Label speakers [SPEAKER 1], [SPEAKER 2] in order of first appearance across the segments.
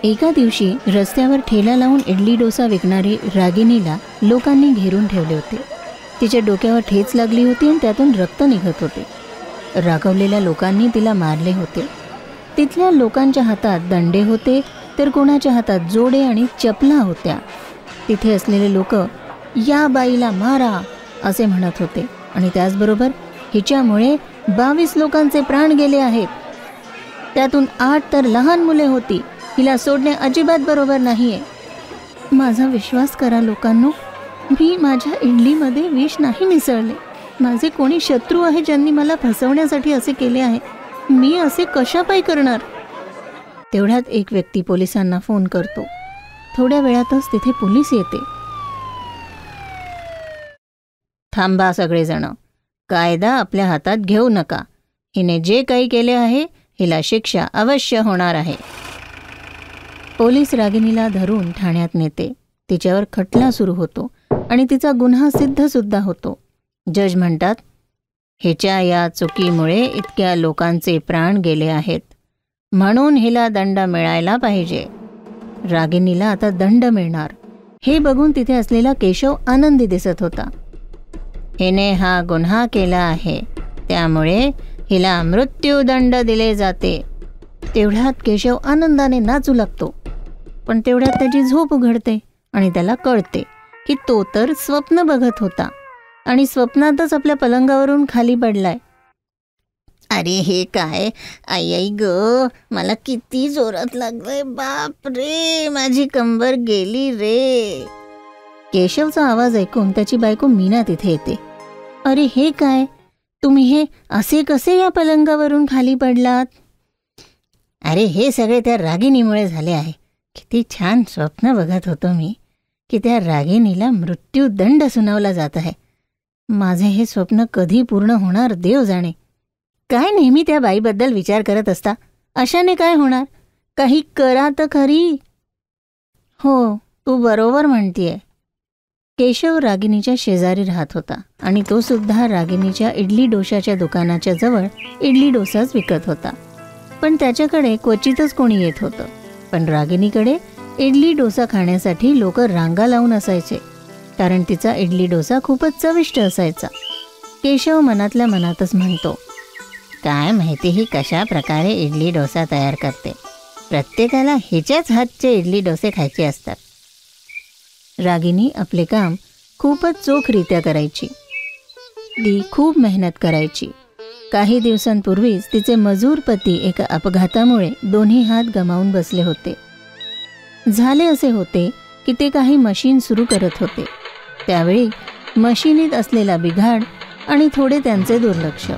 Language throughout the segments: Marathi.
[SPEAKER 1] एका दिवशी रस्त्यावर ठेला लावून इडली डोसा विकणारी रागिनीला लोकांनी घेरून ठेवले होते. तिच्या डोक्यावर ठेच लागली होती आणि त्यातून रक्त निघत होते. रागावलेल्या लोकांनी तिला मारले होते. तिथल्या लोकांच्या हातात दंडे होते, तर कोणाच्या हातात जोडे आणि चपला होत्या. तिथे असलेले लोक या बाईला मारा असे म्हणत होते आणि त्याचबरोबर हिच्यामुळे 22 लोकांचे प्राण गेले आहेत, त्यातून 8 तर लहान मुले होती. हिला सोडणे अजिबात बरोबर नाहीये. माझा विश्वास करा लोकांनो, मी माझ्या इडलीमध्ये विष नाही मिसळले. माझे कोणी शत्रू आहे ज्यांनी मला फसवण्यासाठी असे केले आहे. मी असे कशापायी करणार. तेवढ्यात एक व्यक्ती पोलिसांना फोन करतो. थोड्या वेळातच तिथे पोलीस येते. थांबा सगळेजण, कायदा आपल्या हातात घेऊ नका. हिने जे काही केले आहे हिला शिक्षा अवश्य होणार आहे. पोलीस रागिनीला धरून ठाण्यात नेते. तिच्यावर खटला सुरू होतो आणि तिचा गुन्हा सिद्ध सुद्धा होतो. जज म्हणतात, हिच्या या चुकीमुळे इतक्या लोकांचे प्राण गेले आहेत, म्हणून हिला दंड मिळायला पाहिजे. रागिनीला आता दंड मिळणार हे बघून तिथे असलेला केशव आनंदी दिसत होता. हिने हा गुन्हा केला आहे, त्यामुळे हिला मृत्यूदंड दिले जाते. तेवढ्यात केशव आनंदाने नाचू लागतो. पण तेवढ्यात त्याची झोप उघडते आणि त्याला कळते की तो तर स्वप्न बघत होता आणि स्वप्नातच आपल्या पलंगावरून खाली पडलाय. अरे हे काय, आई आई ग, मला किती जोरात लागलंय. बाप रे, माझी कंबर गेली रे. केशवचा आवाज ऐकून त्याची बायको मीना तिथे येते. अरे हे काय, तुम्ही हे असे कसे या पलंगावरून खाली पडलात? अरे हे सगळे त्या रागिनीमुळे झाले आहे. किती छान स्वप्न बघत होतो मी की त्या रागिनीला मृत्यूदंड सुनावला जात आहे. माझे हे स्वप्न कधी पूर्ण होणार देव जाणे. काय नेहमी त्या बाईबद्दल विचार करत असता? अशाने काय होणार? काही करा तर खरी. हो, तू बरोबर म्हणतीये. केशव रागिनीच्या शेजारी राहत होता आणि तो सुद्धा रागिनीच्या इडली डोशाच्या दुकानाच्या जवळ इडली डोसाच विकत होता. पण त्याच्याकडे क्वचितच कोणी येत होतं. पण रागिनीकडे इडली डोसा खाण्यासाठी लोक रांगा लावून असायचे, कारण तिचा इडली डोसा खूपच चविष्ट असायचा. केशव मनातल्या मनातच म्हणतो, काय माहिती ही कशा प्रकारे इडली डोसा तयार करते. प्रत्येकाला हिच्याच हातचे इडली डोसे खायचे असतात. रागिनी आपले काम खूपच चोखरित्या करायची. ती खूप मेहनत करायची. काही दिवसांपूर्वीच तिचे मजूर पती एका अपघातामुळे दोन्ही हात गमावून बसले होते. झाले असे होते की ते काही मशीन सुरू करत होते. त्यावेळी मशिनीत असलेला बिघाड आणि थोडे त्यांचे दुर्लक्ष,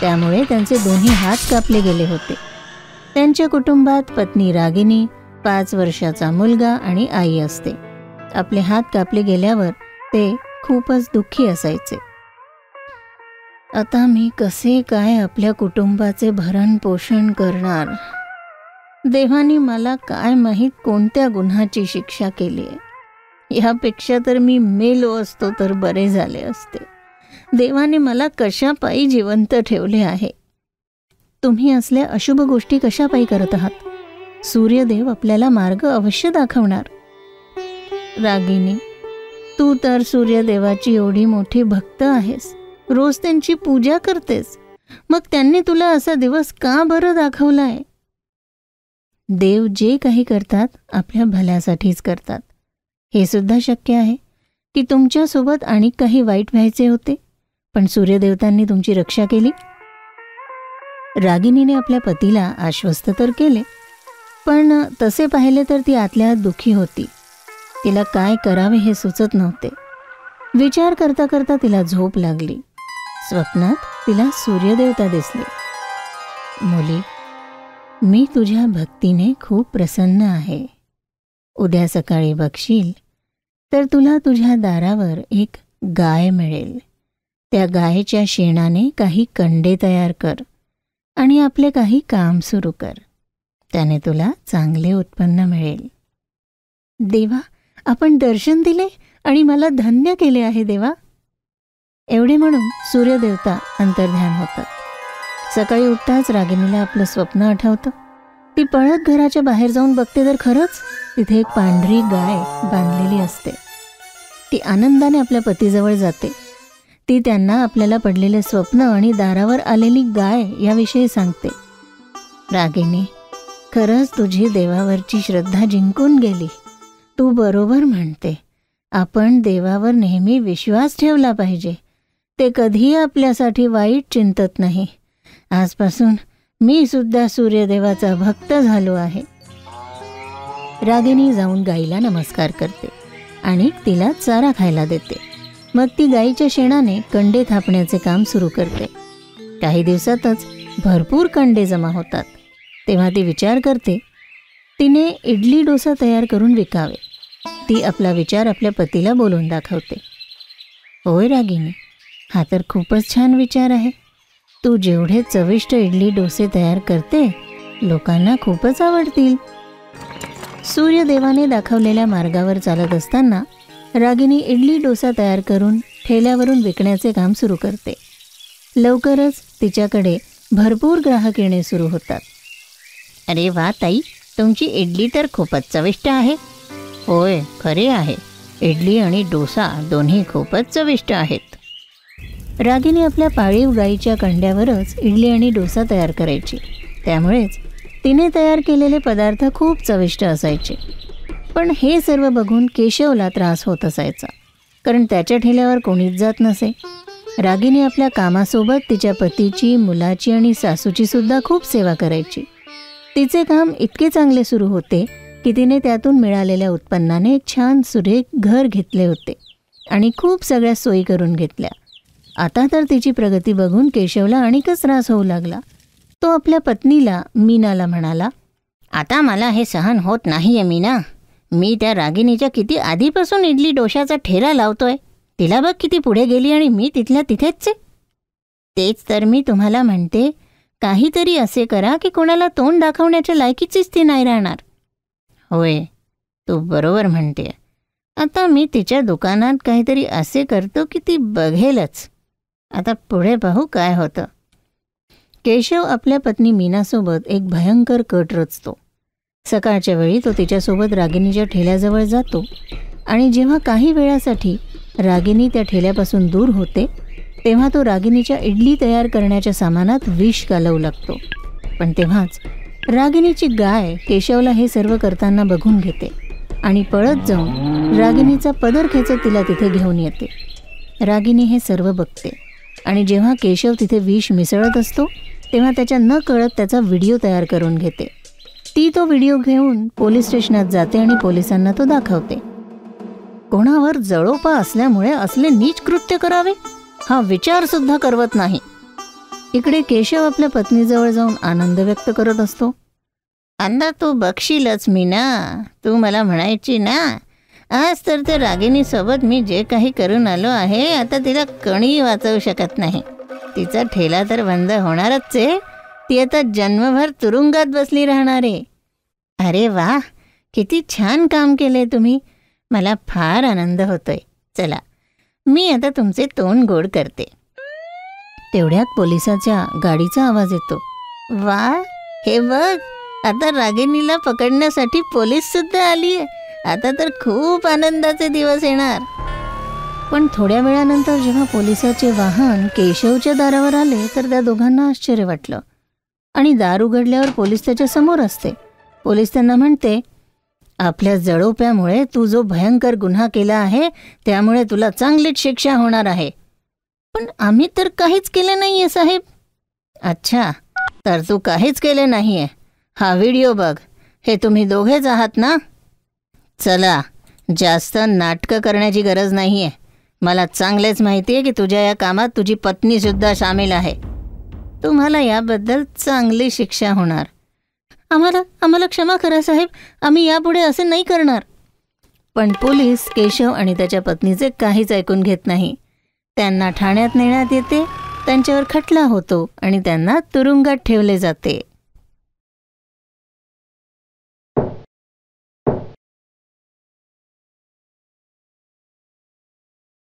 [SPEAKER 1] त्यामुळे त्यांचे दोन्ही हात कापले गेले होते. त्यांच्या कुटुंबात पत्नी रागिनी, 5 वर्षाचा मुलगा आणि आई असते. आपले हात कापले गेल्यावर ते खूपच दुःखी असायचे. आता मी कसे काय आपल्या कुटुंबाचे भरण पोषण करणार? देवाने मला काय माहीत कोणत्या गुन्ह्याची शिक्षा केली आहे. यापेक्षा तर मी मेलो असतो तर बरे झाले असते. देवाने मला कशापायी जिवंत ठेवले आहे. तुम्ही असल्या अशुभ गोष्टी कशापायी करत आहात? सूर्यदेव आपल्याला मार्ग अवश्य दाखवणार. रागिनी, तू तर सूर्यदेवाची एवढी मोठी भक्त आहेस, रोज त्यांची पूजा करतेस, मग त्यांनी तुला असा दिवस का बरं दाखवलाय? देव जे काही करतात आपल्या भल्यासाठीच करतात. हे सुद्धा शक्य आहे की तुमच्यासोबत आणि काही वाईट व्हायचे होते, पण सूर्यदेवतांनी तुमची रक्षा केली. रागिनीने आपल्या पतीला आश्वस्त तर केले, पण तसे पाहिले तर ती आतल्या आत दुःखी होती. तिला काय करावे हे सुचत नव्हते. विचार करता करता तिला झोप लागली. स्वप्नात तिला सूर्यदेवता दिसले. मुली, मी तुझ्या भक्तीने खूप प्रसन्न आहे. उद्या सकाळी बघशील तर तुला तुझ्या दारावर एक गाय मिळेल. त्या गायीच्या शेणाने काही कंडे तयार कर आणि आपले काही काम सुरू कर. त्याने तुला चांगले उत्पन्न मिळेल. देवा, आपण दर्शन दिले आणि मला धन्य केले आहे देवा. एवढे म्हणून सूर्यदेवता अंतर्ध्यान होतात. सकाळी उठताच रागिनीला आपलं स्वप्न आठवतं. ती पळत घराच्या बाहेर जाऊन बघते तर खरंच तिथे एक पांढरी गाय बांधलेली असते. ती आनंदाने आपल्या पतीजवळ जाते. ती त्यांना आपल्याला पडलेले स्वप्न आणि दारावर आलेली गाय याविषयी सांगते. रागिनी, खरंच तुझी देवावरची श्रद्धा जिंकून गेली. तू बरोबर म्हणते. आपण देवावर नेहमी विश्वास ठेवला पाहिजे. ते कधीही आपल्यासाठी वाईट चिंतत नाही. आजपासून मी सुद्धा सूर्यदेवाचा भक्त झालो आहे. रागिनी जाऊन गाईला नमस्कार करते आणि तिला चारा खायला देते. मग ती गाईच्या शेणाने कंडे थापण्याचे काम सुरू करते. काही दिवसातच भरपूर कंडे जमा होतात. तेव्हा ती विचार करते तिने इडली डोसा तयार करून विकावे. ती आपला विचार आपल्या पतीला बोलून दाखवते. होय रागिनी, हा तर खूपच छान विचार आहे. तू जेवढे चविष्ट इडली डोसे तयार करते लोकांना खूपच आवडतील. सूर्यदेवाने दाखवलेल्या मार्गावर चालत असताना रागिनी इडली डोसा तयार करून ठेल्यावरून विकण्याचे काम सुरू करते. लवकरच तिच्याकडे भरपूर ग्राहक येणे सुरू होतात. अरे वा ताई, तुमची इडली तर खूपच चविष्ट आहे. होय, खरे आहे. इडली आणि डोसा दोन्ही खूपच चविष्ट आहेत. रागिनी आपल्या पाळीव गाईच्या कंड्यावरच इडली आणि डोसा तयार करायची. त्यामुळेच तिने तयार केलेले पदार्थ खूप चविष्ट असायचे. पण हे सर्व बघून केशवला त्रास होत असायचा, कारण त्याच्या ठेल्यावर कोणीच जात नसे. रागिनी आपल्या कामासोबत तिच्या पतीची, मुलाची आणि सासूची सुद्धा खूप सेवा करायची. तिचे काम इतके चांगले सुरू होते की तिने त्यातून मिळालेल्या उत्पन्नाने एक छान सुरेख घर घेतले होते आणि खूप सगळ्या सोयी करून घेतल्या. आता तर तिची प्रगती बघून केशवला आणखीच त्रास होऊ लागला. तो आपल्या पत्नीला मीनाला म्हणाला, आता मला हे सहन होत नाहीये मीना. मी त्या रागिनीच्या किती आधीपासून इडली डोशाचा ठेला लावतोय. तिला बघ किती पुढे गेली आणि मी तिथल्या तिथेच. तेच तर मी तुम्हाला म्हणते, काहीतरी असे करा की कोणाला तोंड दाखवण्याच्या लायकीचीच ती नाही राहणार. होय, तू बरोबर म्हणते. आता मी तिच्या दुकानात काहीतरी असे करतो की ती बघेलच. आता पुढे पाहू काय होतं. केशव आपल्या पत्नी मीनासोबत एक भयंकर कट रचतो. सकाळच्या वेळी तो तिच्यासोबत रागिनीच्या ठेल्याजवळ जातो आणि जेव्हा काही वेळासाठी रागिनी त्या ठेल्यापासून दूर होते तेव्हा तो रागिनीच्या इडली तयार करण्याच्या सामानात विष घालवू लागतो. पण तेव्हाच रागिनीची गाय केशवला हे सर्व करताना बघून घेते आणि पळत जाऊन रागिनीचा पदर खेचत तिला तिथे घेऊन येते. रागिनी हे सर्व बघते आणि जेव्हा केशव तिथे विष मिसळत असतो तेव्हा त्याच्या न कळत त्याचा व्हिडिओ तयार करून घेते. ती तो व्हिडिओ घेऊन पोलीस स्टेशनात जाते आणि पोलिसांना तो दाखवते. कोणावर जळोपा असल्यामुळे असले नीच कृत्य करावे हा विचार सुद्धा करवत नाही. इकडे केशव आपल्या पत्नीजवळ जाऊन आनंद व्यक्त करत असतो. अंदा तू बघशीलच मीना, तू मला म्हणायची ना, आज तर त्या रागिनीसोबत मी जे काही करून आलो आहे आता तिला कणी वाचवू शकत नाही. तिचा ठेला तर बंद होणारच आहे. ती आता जन्मभर तुरुंगात बसली राहणार आहे. अरे वा, किती छान काम केले तुम्ही. मला फार आनंद होतोय. चला, मी आता तुमचे तोंड गोड करते. तेवढ्यात पोलिसाच्या गाडीचा आवाज येतो. वा, हे बघ, आता रागिनीला पकडण्यासाठी पोलीस सुद्धा आली आहे. आता तर खूप आनंदाचे दिवस येणार. पण थोड्या वेळानंतर जेव्हा पोलिसाचे वाहन केशवच्या दारावर आले तर त्या दोघांना आश्चर्य वाटलं आणि दार उघडल्यावर पोलीस त्याच्या समोर असते. पोलीस त्यांना म्हणते, आपल्या जळोप्यामुळे तू जो भयंकर गुन्हा केला आहे त्यामुळे तुला चांगलीच शिक्षा होणार आहे. पण आम्ही तर काहीच केले नाहीये साहेब. अच्छा, तर तू काहीच केले नाहीये. हा व्हिडिओ बघ. हे तुम्ही दोघेच आहात ना? चला, जास्त नाटकं करण्याची गरज नाहीये. मला चांगलेच माहिती आहे की तुझ्या या कामात तुझी पत्नीसुद्धा सामील आहे. तुम्हाला याबद्दल चांगली शिक्षा होणार. आम्हाला क्षमा करा साहेब, आम्ही यापुढे असे नाही करणार. पण पोलीस केशव आणि त्याच्या पत्नीचे काहीच ऐकून घेत नाही. त्यांना ठाण्यात नेण्यात येते, त्यांच्यावर खटला होतो आणि त्यांना तुरुंगात ठेवले जाते.